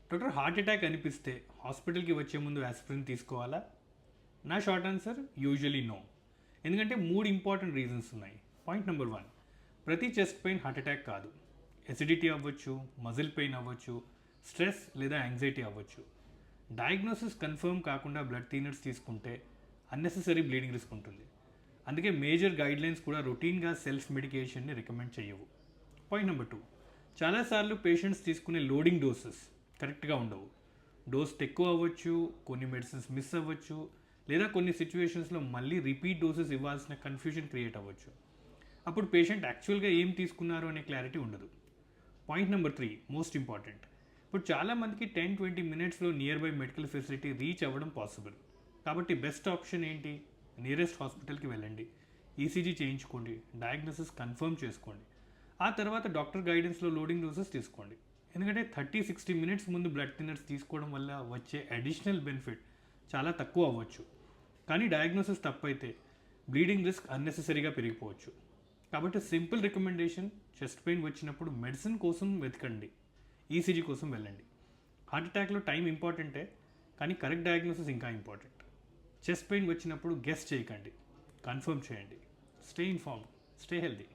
Doctor, heart attack అనిపిస్తే హాస్పిటల్కి వచ్చే ముందు ఆస్పిరిన్ తీసుకోవాలా? నా షార్ట్ ఆన్సర్ యూజువలీ నో. ఎందుకంటే 3 ఇంపార్టెంట్ రీజన్స్ ఉన్నాయి. పాయింట్ నెంబర్ 1, ప్రతి చెస్ట్ పెయిన్ హార్ట్ అటాక్ కాదు. ఎసిడిటీ అవ్వచ్చు, మజిల్ పెయిన్ అవ్వచ్చు, స్ట్రెస్ లేదా యాంగ్జైటీ అవ్వచ్చు. డయాగ్నోసిస్ కన్ఫర్మ్ కాకుండా బ్లడ్ థిన్నర్స్ తీసుకుంటే అన్నెసెసరీ బ్లీడింగ్ రిస్క్ ఉంటుంది. అందుకే మేజర్ గైడ్లైన్స్ కూడా రొటీన్గా సెల్ఫ్ మెడికేషన్ని రికమెండ్ చేయవు. పాయింట్ నెంబర్ 2, చాలాసార్లు పేషెంట్స్ తీసుకునే లోడింగ్ డోసెస్ కరెక్ట్గా ఉండవు. డోస్ ఎక్కువ అవ్వచ్చు, కొన్ని మెడిసిన్స్ మిస్ అవ్వచ్చు, లేదా కొన్ని సిచ్యువేషన్స్లో మళ్ళీ రిపీట్ డోసెస్ ఇవ్వాల్సిన కన్ఫ్యూజన్ క్రియేట్ అవ్వచ్చు. అప్పుడు పేషెంట్ యాక్చువల్గా ఏం తీసుకున్నారు అనే క్లారిటీ ఉండదు. Point number 3, most important. ఇప్పుడు చాలామందికి 10-20 మినిట్స్లో near by medical facility reach అవ్వడం పాసిబుల్. కాబట్టి బెస్ట్ ఆప్షన్ ఏంటి? నియరెస్ట్ హాస్పిటల్కి వెళ్ళండి, ఈసీజీ చేయించుకోండి, డయాగ్నోసిస్ కన్ఫర్మ్ చేసుకోండి. ఆ తర్వాత డాక్టర్ గైడెన్స్లో లోడింగ్ డోసెస్ తీసుకోండి. ఎందుకంటే 30-60 మినిట్స్ ముందు బ్లడ్ థిన్నర్స్ తీసుకోవడం వల్ల వచ్చే అడిషనల్ బెనిఫిట్ చాలా తక్కువ అవ్వచ్చు. కానీ డయాగ్నోసిస్ తప్పైతే బ్లీడింగ్ రిస్క్ అన్నెసెసరీగా పెరిగిపోవచ్చు. కాబట్టి సింపుల్ రికమెండేషన్, చెస్ట్ పెయిన్ వచ్చినప్పుడు మెడిసిన్ కోసం వెతకండి, ఈసీజీ కోసం వెళ్ళండి. హార్ట్ అటాక్లో టైం ఇంపార్టెంటే, కానీ కరెక్ట్ డయాగ్నోసిస్ ఇంకా ఇంపార్టెంట్. చెస్ట్ పెయిన్ వచ్చినప్పుడు గెస్ చేయకండి, కన్ఫర్మ్ చేయండి. Stay informed, stay healthy.